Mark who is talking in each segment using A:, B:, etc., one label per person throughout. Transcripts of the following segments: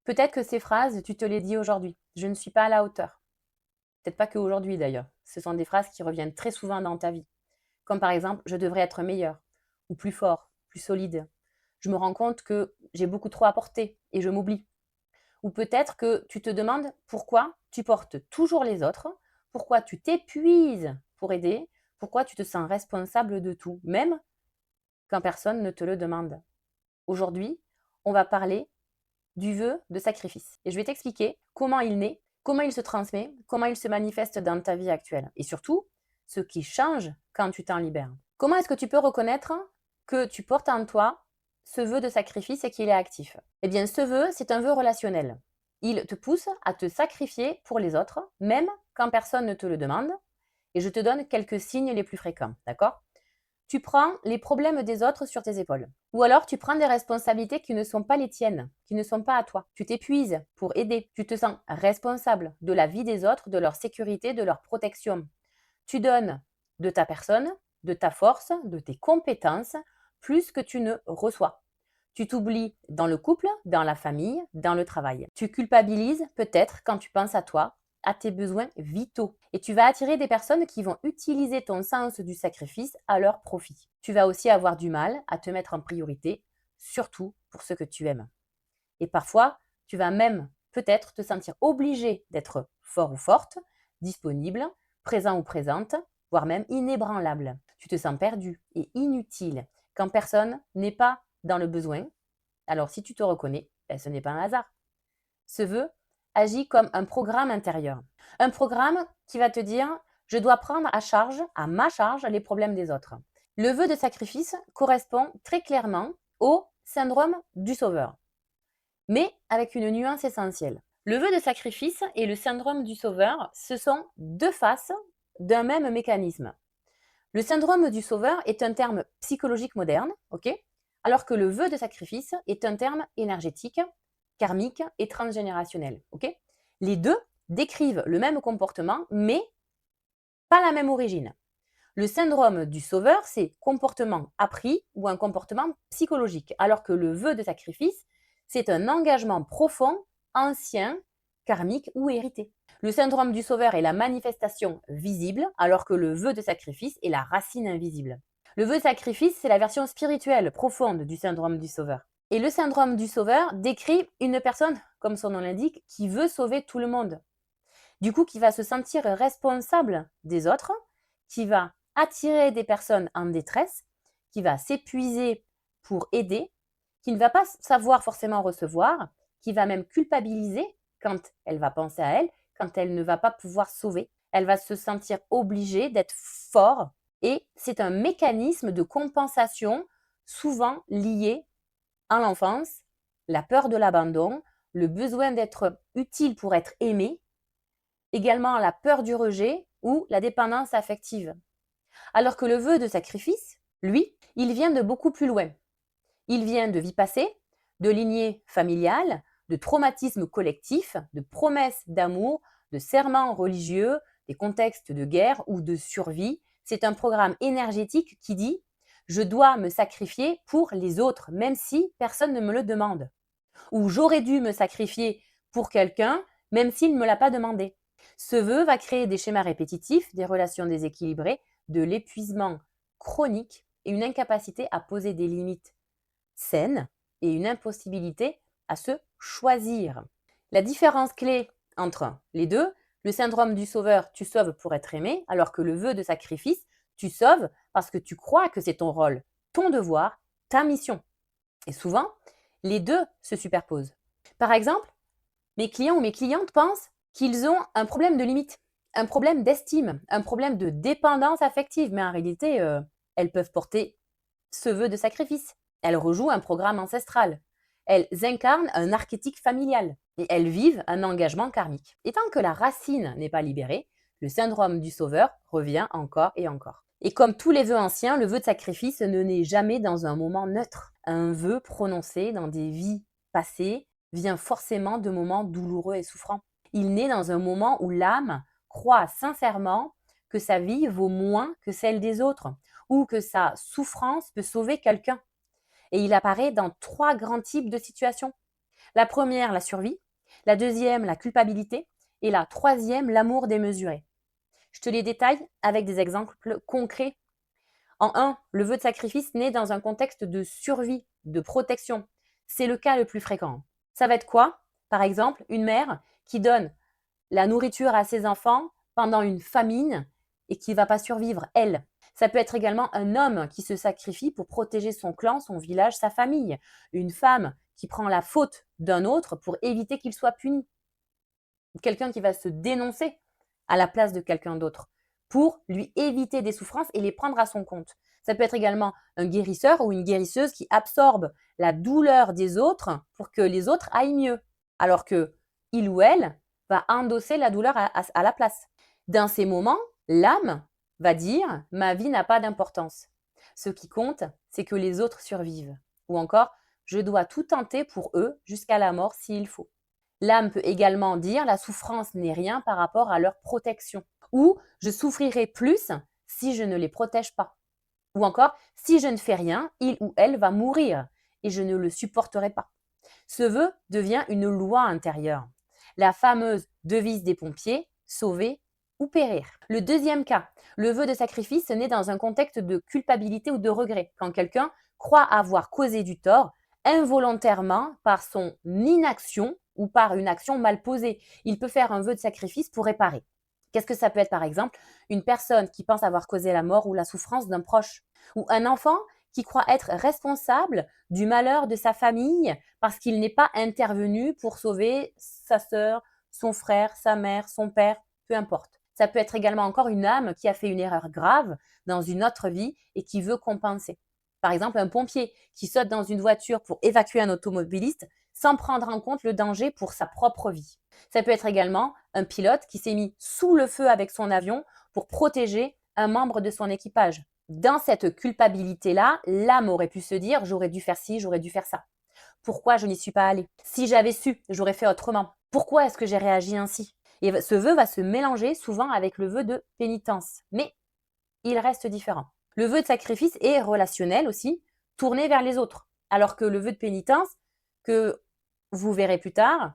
A: Peut-être que ces phrases, tu te les dis aujourd'hui. Je ne suis pas à la hauteur. Peut-être pas qu'aujourd'hui d'ailleurs. Ce sont des phrases qui reviennent très souvent dans ta vie. Comme par exemple, je devrais être meilleur, ou plus fort, plus solide. Je me rends compte que j'ai beaucoup trop apporté et je m'oublie. Ou peut-être que tu te demandes pourquoi tu portes toujours les autres, pourquoi tu t'épuises pour aider, pourquoi tu te sens responsable de tout, même quand personne ne te le demande. Aujourd'hui, on va parler du vœu de sacrifice. Et je vais t'expliquer comment il naît, comment il se transmet, comment il se manifeste dans ta vie actuelle. Et surtout, ce qui change quand tu t'en libères. Comment est-ce que tu peux reconnaître que tu portes en toi ce vœu de sacrifice et qu'il est actif? Eh bien, ce vœu, c'est un vœu relationnel. Il te pousse à te sacrifier pour les autres, même quand personne ne te le demande. Et je te donne quelques signes les plus fréquents, d'accord? Tu prends les problèmes des autres sur tes épaules. Ou alors tu prends des responsabilités qui ne sont pas les tiennes, qui ne sont pas à toi. Tu t'épuises pour aider. Tu te sens responsable de la vie des autres, de leur sécurité, de leur protection. Tu donnes de ta personne, de ta force, de tes compétences, plus que tu ne reçois. Tu t'oublies dans le couple, dans la famille, dans le travail. Tu culpabilises peut-être quand tu penses à toi, à tes besoins vitaux. Et tu vas attirer des personnes qui vont utiliser ton sens du sacrifice à leur profit. Tu vas aussi avoir du mal à te mettre en priorité, surtout pour ceux que tu aimes. Et parfois, tu vas même peut-être te sentir obligé d'être fort ou forte, disponible, présent ou présente, voire même inébranlable. Tu te sens perdu et inutile quand personne n'est pas dans le besoin. Alors si tu te reconnais, ce n'est pas un hasard. Ce vœu agit comme un programme intérieur. Un programme qui va te dire, je dois prendre à charge, à ma charge, les problèmes des autres. Le vœu de sacrifice correspond très clairement au syndrome du sauveur, mais avec une nuance essentielle. Le vœu de sacrifice et le syndrome du sauveur, ce sont deux faces d'un même mécanisme. Le syndrome du sauveur est un terme psychologique moderne, ok, alors que le vœu de sacrifice est un terme énergétique, karmique et transgénérationnel, ok. Les deux décrivent le même comportement, mais pas la même origine. Le syndrome du sauveur, c'est comportement appris ou un comportement psychologique, alors que le vœu de sacrifice, c'est un engagement profond, ancien, karmique ou hérité. Le syndrome du sauveur est la manifestation visible, alors que le vœu de sacrifice est la racine invisible. Le vœu de sacrifice, c'est la version spirituelle profonde du syndrome du sauveur. Et le syndrome du sauveur décrit une personne, comme son nom l'indique, qui veut sauver tout le monde. Du coup, qui va se sentir responsable des autres, qui va attirer des personnes en détresse, qui va s'épuiser pour aider, qui ne va pas savoir forcément recevoir, qui va même culpabiliser quand elle va penser à elle, quand elle ne va pas pouvoir sauver. Elle va se sentir obligée d'être fort et c'est un mécanisme de compensation souvent lié à l'enfance, la peur de l'abandon, le besoin d'être utile pour être aimé, également la peur du rejet ou la dépendance affective. Alors que le vœu de sacrifice, lui, il vient de beaucoup plus loin. Il vient de vie passée, de lignée familiale, de traumatismes collectifs, de promesses d'amour, de serments religieux, des contextes de guerre ou de survie. C'est un programme énergétique qui dit « je dois me sacrifier pour les autres, même si personne ne me le demande » ou « j'aurais dû me sacrifier pour quelqu'un, même s'il ne me l'a pas demandé ». Ce vœu va créer des schémas répétitifs, des relations déséquilibrées, de l'épuisement chronique et une incapacité à poser des limites saines et une impossibilité à se choisir. La différence clé entre les deux, le syndrome du sauveur, tu sauves pour être aimé, alors que le vœu de sacrifice, tu sauves parce que tu crois que c'est ton rôle, ton devoir, ta mission. Et souvent, les deux se superposent. Par exemple, mes clients ou mes clientes pensent qu'ils ont un problème de limite, un problème d'estime, un problème de dépendance affective, mais en réalité, elles peuvent porter ce vœu de sacrifice. Elles rejouent un programme ancestral. Elles incarnent un archétype familial et elles vivent un engagement karmique. Et tant que la racine n'est pas libérée, le syndrome du sauveur revient encore et encore. Et comme tous les vœux anciens, le vœu de sacrifice ne naît jamais dans un moment neutre. Un vœu prononcé dans des vies passées vient forcément de moments douloureux et souffrants. Il naît dans un moment où l'âme croit sincèrement que sa vie vaut moins que celle des autres ou que sa souffrance peut sauver quelqu'un. Et il apparaît dans trois grands types de situations. La première, la survie. La deuxième, la culpabilité. Et la troisième, l'amour démesuré. Je te les détaille avec des exemples concrets. En 1, le vœu de sacrifice naît dans un contexte de survie, de protection. C'est le cas le plus fréquent. Ça va être quoi? Par exemple, une mère qui donne la nourriture à ses enfants pendant une famine et qui ne va pas survivre, elle. Ça peut être également un homme qui se sacrifie pour protéger son clan, son village, sa famille. Une femme qui prend la faute d'un autre pour éviter qu'il soit puni. Quelqu'un qui va se dénoncer à la place de quelqu'un d'autre pour lui éviter des souffrances et les prendre à son compte. Ça peut être également un guérisseur ou une guérisseuse qui absorbe la douleur des autres pour que les autres aillent mieux, alors que il ou elle va endosser la douleur à la place. Dans ces moments, l'âme va dire « ma vie n'a pas d'importance ». Ce qui compte, c'est que les autres survivent. Ou encore « je dois tout tenter pour eux jusqu'à la mort s'il faut ». L'âme peut également dire « la souffrance n'est rien par rapport à leur protection » ou « je souffrirai plus si je ne les protège pas » ou encore « si je ne fais rien, il ou elle va mourir et je ne le supporterai pas ». Ce vœu devient une loi intérieure, la fameuse devise des pompiers « sauver ou périr ». Le deuxième cas, le vœu de sacrifice naît dans un contexte de culpabilité ou de regret, quand quelqu'un croit avoir causé du tort involontairement par son inaction ou par une action mal posée. Il peut faire un vœu de sacrifice pour réparer. Qu'est-ce que ça peut être par exemple? Une personne qui pense avoir causé la mort ou la souffrance d'un proche, ou un enfant qui croit être responsable du malheur de sa famille parce qu'il n'est pas intervenu pour sauver sa sœur, son frère, sa mère, son père, peu importe. Ça peut être également encore une âme qui a fait une erreur grave dans une autre vie et qui veut compenser. Par exemple, un pompier qui saute dans une voiture pour évacuer un automobiliste sans prendre en compte le danger pour sa propre vie. Ça peut être également un pilote qui s'est mis sous le feu avec son avion pour protéger un membre de son équipage. Dans cette culpabilité-là, l'âme aurait pu se dire « j'aurais dû faire ci, j'aurais dû faire ça ». Pourquoi je n'y suis pas allée? Si j'avais su, j'aurais fait autrement. Pourquoi est-ce que j'ai réagi ainsi? Et ce vœu va se mélanger souvent avec le vœu de pénitence, mais il reste différent. Le vœu de sacrifice est relationnel aussi, tourné vers les autres, alors que le vœu de pénitence, que vous verrez plus tard,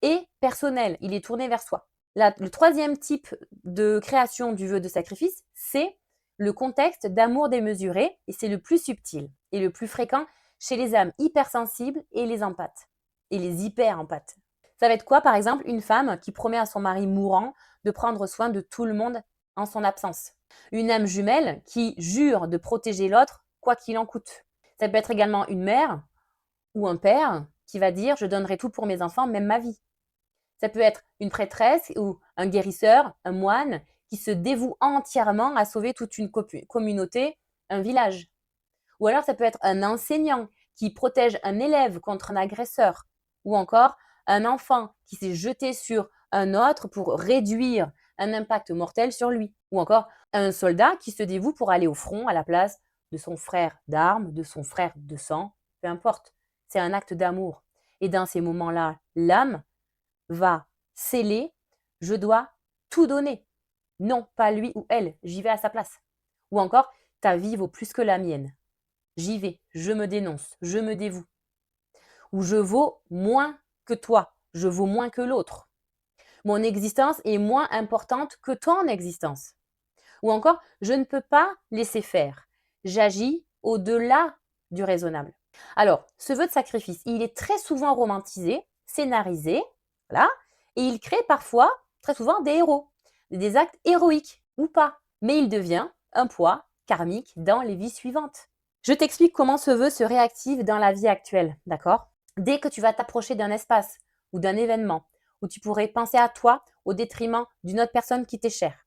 A: est personnel, il est tourné vers soi. Le troisième type de création du vœu de sacrifice, c'est le contexte d'amour démesuré, et c'est le plus subtil et le plus fréquent chez les âmes hypersensibles et les empathes, et les hyper-empathes. Ça va être quoi, par exemple, une femme qui promet à son mari mourant de prendre soin de tout le monde en son absence. Une âme jumelle qui jure de protéger l'autre quoi qu'il en coûte. Ça peut être également une mère ou un père qui va dire « je donnerai tout pour mes enfants, même ma vie ». Ça peut être une prêtresse ou un guérisseur, un moine qui se dévoue entièrement à sauver toute une communauté, un village. Ou alors ça peut être un enseignant qui protège un élève contre un agresseur. Ou encore un enfant qui s'est jeté sur un autre pour réduire un impact mortel sur lui. Ou encore un soldat qui se dévoue pour aller au front à la place de son frère d'armes, de son frère de sang, peu importe. C'est un acte d'amour. Et dans ces moments-là, l'âme va sceller « je dois tout donner ». Non, pas lui ou elle, j'y vais à sa place. Ou encore « ta vie vaut plus que la mienne ». J'y vais, je me dénonce, je me dévoue. Ou je vaux moins que toi, je vaux moins que l'autre. Mon existence est moins importante que ton existence. Ou encore, je ne peux pas laisser faire. J'agis au-delà du raisonnable. Alors, ce vœu de sacrifice, il est très souvent romantisé, scénarisé, voilà, et il crée parfois, très souvent, des héros, des actes héroïques ou pas. Mais il devient un poids karmique dans les vies suivantes. Je t'explique comment ce vœu se réactive dans la vie actuelle, d'accord? Dès que tu vas t'approcher d'un espace ou d'un événement où tu pourrais penser à toi au détriment d'une autre personne qui t'est chère,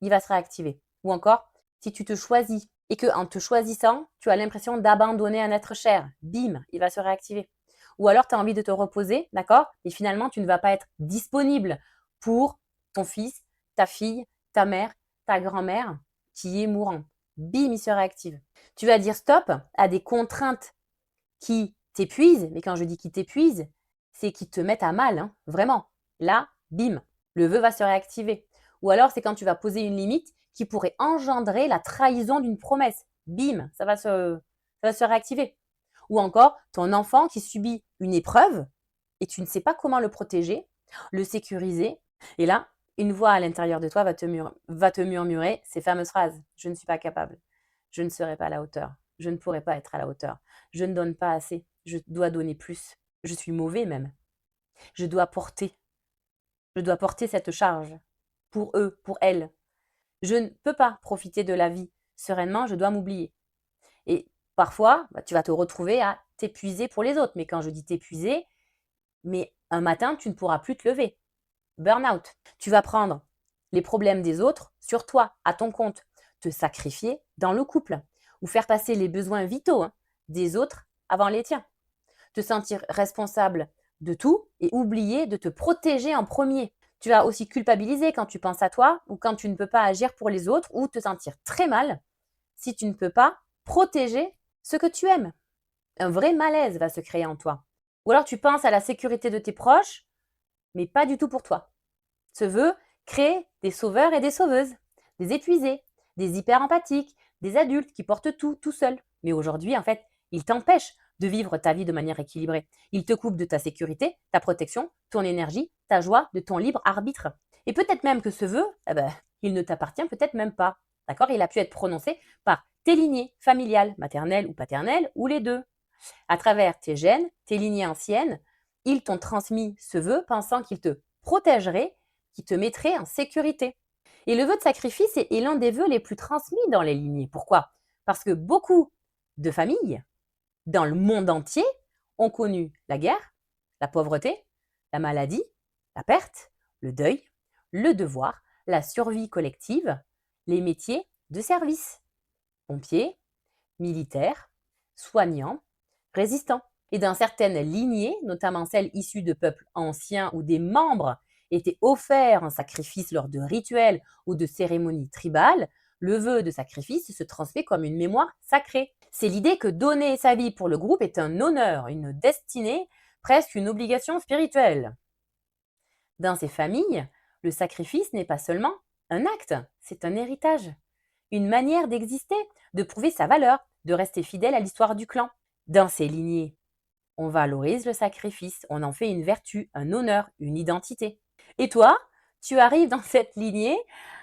A: il va se réactiver. Ou encore, si tu te choisis et qu'en te choisissant, tu as l'impression d'abandonner un être cher, bim, il va se réactiver. Ou alors, tu as envie de te reposer, d'accord? Et finalement, tu ne vas pas être disponible pour ton fils, ta fille, ta mère, ta grand-mère qui est mourant. Bim, il se réactive. Tu vas dire stop à des contraintes qui t'épuisent, mais quand je dis qui t'épuisent, c'est qui te mettent à mal, hein, vraiment. Là, bim, le vœu va se réactiver. Ou alors, c'est quand tu vas poser une limite qui pourrait engendrer la trahison d'une promesse. Bim, ça va se réactiver. Ou encore, ton enfant qui subit une épreuve et tu ne sais pas comment le protéger, le sécuriser. Et là, une voix à l'intérieur de toi va te murmurer ces fameuses phrases. Je ne suis pas capable. Je ne serai pas à la hauteur. Je ne pourrai pas être à la hauteur. Je ne donne pas assez. Je dois donner plus. Je suis mauvais même. Je dois porter. Je dois porter cette charge pour eux, pour elles. Je ne peux pas profiter de la vie sereinement. Je dois m'oublier. Et parfois, tu vas te retrouver à t'épuiser pour les autres. Mais quand je dis t'épuiser, mais un matin, tu ne pourras plus te lever. Burn-out. Tu vas prendre les problèmes des autres sur toi, à ton compte, te sacrifier dans le couple ou faire passer les besoins vitaux des autres avant les tiens. Te sentir responsable de tout et oublier de te protéger en premier. Tu vas aussi culpabiliser quand tu penses à toi ou quand tu ne peux pas agir pour les autres ou te sentir très mal si tu ne peux pas protéger ce que tu aimes. Un vrai malaise va se créer en toi. Ou alors tu penses à la sécurité de tes proches, mais pas du tout pour toi. Ce vœu crée des sauveurs et des sauveuses, des épuisés, des hyper empathiques, des adultes qui portent tout seuls. Mais aujourd'hui, en fait, il t'empêche de vivre ta vie de manière équilibrée. Il te coupe de ta sécurité, ta protection, ton énergie, ta joie, de ton libre arbitre. Et peut-être même que ce vœu, il ne t'appartient peut-être même pas. D'accord? Il a pu être prononcé par tes lignées familiales, maternelles ou paternelles, ou les deux. À travers tes gènes, tes lignées anciennes, ils t'ont transmis ce vœu pensant qu'il te protégerait, qui te mettrait en sécurité. Et le vœu de sacrifice est l'un des vœux les plus transmis dans les lignées. Pourquoi? Parce que beaucoup de familles dans le monde entier ont connu la guerre, la pauvreté, la maladie, la perte, le deuil, le devoir, la survie collective, les métiers de service, pompiers, militaires, soignants, résistants. Et dans certaines lignées, notamment celles issues de peuples anciens où des membres étaient offerts en sacrifice lors de rituels ou de cérémonies tribales, le vœu de sacrifice se transmet comme une mémoire sacrée. C'est l'idée que donner sa vie pour le groupe est un honneur, une destinée, presque une obligation spirituelle. Dans ces familles, le sacrifice n'est pas seulement un acte, c'est un héritage, une manière d'exister, de prouver sa valeur, de rester fidèle à l'histoire du clan. Dans ces lignées, on valorise le sacrifice, on en fait une vertu, un honneur, une identité. Et toi, tu arrives dans cette lignée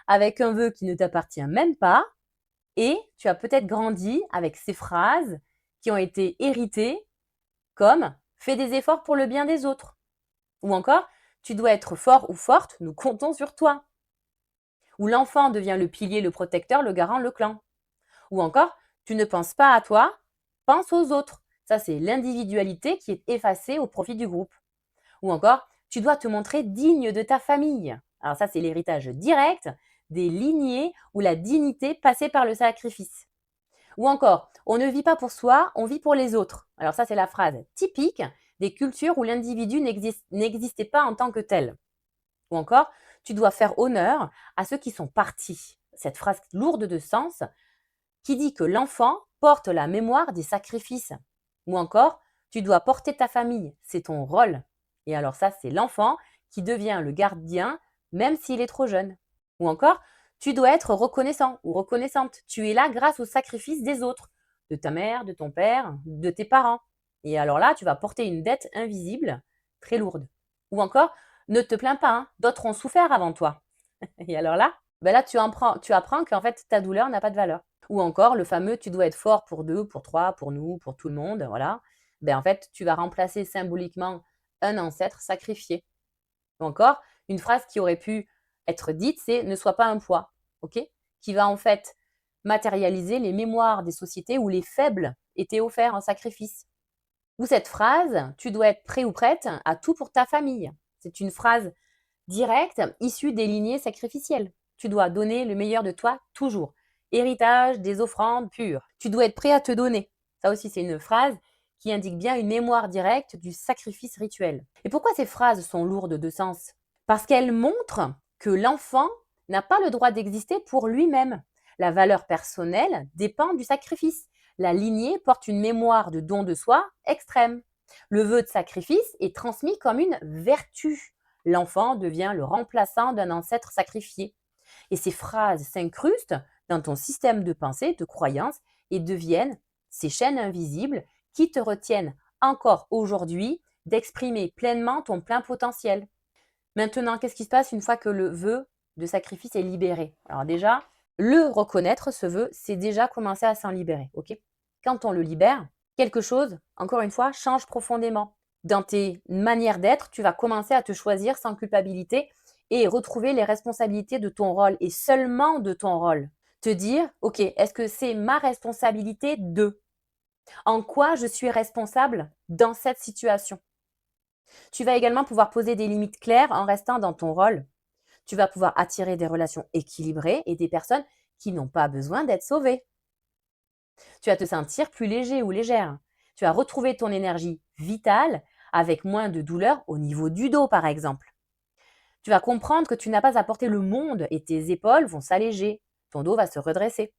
A: avec un vœu qui ne t'appartient même pas et tu as peut-être grandi avec ces phrases qui ont été héritées comme « fais des efforts pour le bien des autres » ou encore « tu dois être fort ou forte, nous comptons sur toi » ou l'enfant devient le pilier, le protecteur, le garant, le clan. Ou encore, tu ne penses pas à toi, pense aux autres. Ça, c'est l'individualité qui est effacée au profit du groupe. Ou encore, tu dois te montrer digne de ta famille. Alors ça, c'est l'héritage direct des lignées ou la dignité passée par le sacrifice. Ou encore, on ne vit pas pour soi, on vit pour les autres. Alors ça, c'est la phrase typique des cultures où l'individu n'existait pas en tant que tel. Ou encore, tu dois faire honneur à ceux qui sont partis. Cette phrase lourde de sens qui dit que l'enfant porte la mémoire des sacrifices. Ou encore, tu dois porter ta famille, c'est ton rôle. Et alors ça, c'est l'enfant qui devient le gardien même s'il est trop jeune. Ou encore, tu dois être reconnaissant ou reconnaissante. Tu es là grâce au sacrifice des autres, de ta mère, de ton père, de tes parents. Et alors là, tu vas porter une dette invisible, très lourde. Ou encore, ne te plains pas, d'autres ont souffert avant toi. Et alors là, tu apprends qu'en fait, ta douleur n'a pas de valeur. Ou encore, le fameux tu dois être fort pour deux, pour trois, pour nous, pour tout le monde, voilà. En fait, tu vas remplacer symboliquement un ancêtre sacrifié. Ou encore, une phrase qui aurait pu être dite, c'est ne sois pas un poids, ok? Qui va en fait matérialiser les mémoires des sociétés où les faibles étaient offerts en sacrifice. Ou cette phrase, tu dois être prêt ou prête à tout pour ta famille. C'est une phrase directe issue des lignées sacrificielles. Tu dois donner le meilleur de toi toujours. Héritage des offrandes pures. Tu dois être prêt à te donner. Ça aussi, c'est une phrase qui indique bien une mémoire directe du sacrifice rituel. Et pourquoi ces phrases sont lourdes de sens? Parce qu'elles montrent que l'enfant n'a pas le droit d'exister pour lui-même. La valeur personnelle dépend du sacrifice. La lignée porte une mémoire de don de soi extrême. Le vœu de sacrifice est transmis comme une vertu. L'enfant devient le remplaçant d'un ancêtre sacrifié. Et ces phrases s'incrustent dans ton système de pensée, de croyance, et deviennent ces chaînes invisibles qui te retiennent encore aujourd'hui d'exprimer pleinement ton plein potentiel. Maintenant, qu'est-ce qui se passe une fois que le vœu de sacrifice est libéré? Alors déjà, le reconnaître, ce vœu, c'est déjà commencer à s'en libérer. Ok? Quand on le libère, quelque chose, encore une fois, change profondément. Dans tes manières d'être, tu vas commencer à te choisir sans culpabilité et retrouver les responsabilités de ton rôle et seulement de ton rôle. Te dire, ok, est-ce que c'est ma responsabilité de? En quoi je suis responsable dans cette situation? Tu vas également pouvoir poser des limites claires en restant dans ton rôle. Tu vas pouvoir attirer des relations équilibrées et des personnes qui n'ont pas besoin d'être sauvées. Tu vas te sentir plus léger ou légère. Tu vas retrouver ton énergie vitale avec moins de douleur au niveau du dos, par exemple. Tu vas comprendre que tu n'as pas à porter le monde et tes épaules vont s'alléger. Ton dos va se redresser.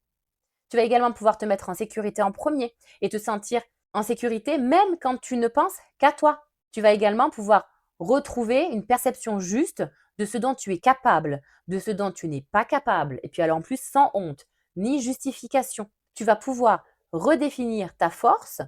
A: Tu vas également pouvoir te mettre en sécurité en premier et te sentir en sécurité même quand tu ne penses qu'à toi. Tu vas également pouvoir retrouver une perception juste de ce dont tu es capable, de ce dont tu n'es pas capable. Et puis alors en plus sans honte, ni justification. Tu vas pouvoir redéfinir ta force,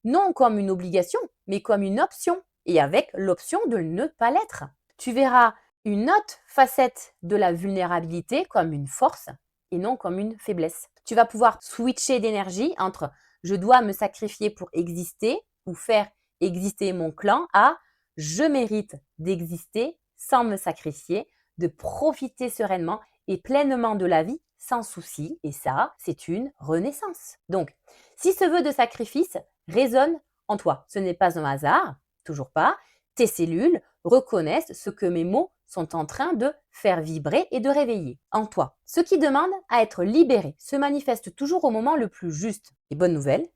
A: non comme une obligation, mais comme une option. Et avec l'option de ne pas l'être. Tu verras une autre facette de la vulnérabilité comme une force et non comme une faiblesse. Tu vas pouvoir switcher d'énergie entre je dois me sacrifier pour exister ou faire exister mon clan à je mérite d'exister sans me sacrifier, de profiter sereinement et pleinement de la vie sans souci. Et ça, c'est une renaissance. Donc, si ce vœu de sacrifice résonne en toi, ce n'est pas un hasard, toujours pas. Tes cellules reconnaissent ce que mes mots sont en train de faire vibrer et de réveiller en toi. Ce qui demande à être libéré se manifeste toujours au moment le plus juste. Et bonne nouvelle,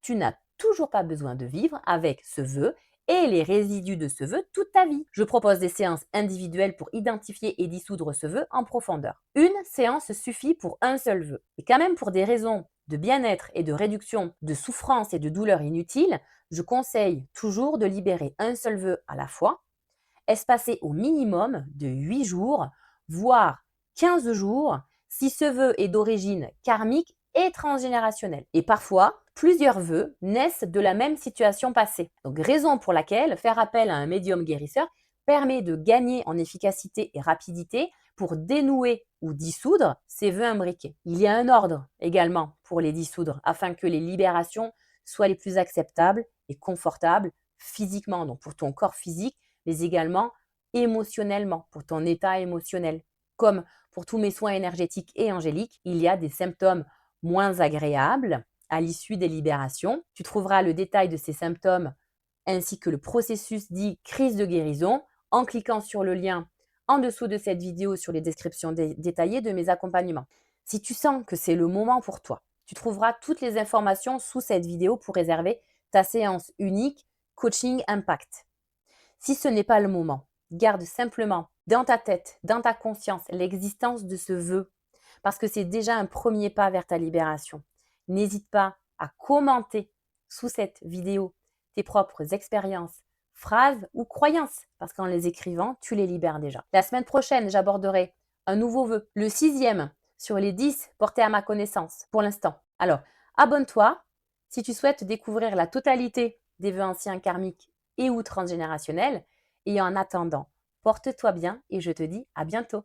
A: tu n'as toujours pas besoin de vivre avec ce vœu et les résidus de ce vœu toute ta vie. Je propose des séances individuelles pour identifier et dissoudre ce vœu en profondeur. Une séance suffit pour un seul vœu. Et quand même pour des raisons de bien-être et de réduction de souffrance et de douleurs inutiles, je conseille toujours de libérer un seul vœu à la fois, espacé au minimum de 8 jours, voire 15 jours, si ce vœu est d'origine karmique et transgénérationnelle. Et parfois, plusieurs vœux naissent de la même situation passée. Donc, raison pour laquelle faire appel à un médium guérisseur permet de gagner en efficacité et rapidité pour dénouer ou dissoudre ces vœux imbriqués. Il y a un ordre également pour les dissoudre afin que les libérations soient les plus acceptables et confortables physiquement, donc pour ton corps physique, mais également émotionnellement, pour ton état émotionnel. Comme pour tous mes soins énergétiques et angéliques, il y a des symptômes moins agréables à l'issue des libérations. Tu trouveras le détail de ces symptômes ainsi que le processus dit crise de guérison en cliquant sur le lien en dessous de cette vidéo sur les descriptions détaillées de mes accompagnements. Si tu sens que c'est le moment pour toi, tu trouveras toutes les informations sous cette vidéo pour réserver ta séance unique Coaching Impact. Si ce n'est pas le moment, garde simplement dans ta tête, dans ta conscience, l'existence de ce vœu, parce que c'est déjà un premier pas vers ta libération. N'hésite pas à commenter sous cette vidéo tes propres expériences, phrases ou croyances, parce qu'en les écrivant, tu les libères déjà. La semaine prochaine, j'aborderai un nouveau vœu, le 6e sur les 10 portés à ma connaissance pour l'instant. Alors, abonne-toi si tu souhaites découvrir la totalité des vœux anciens karmiques et ou transgénérationnels. Et en attendant, porte-toi bien et je te dis à bientôt.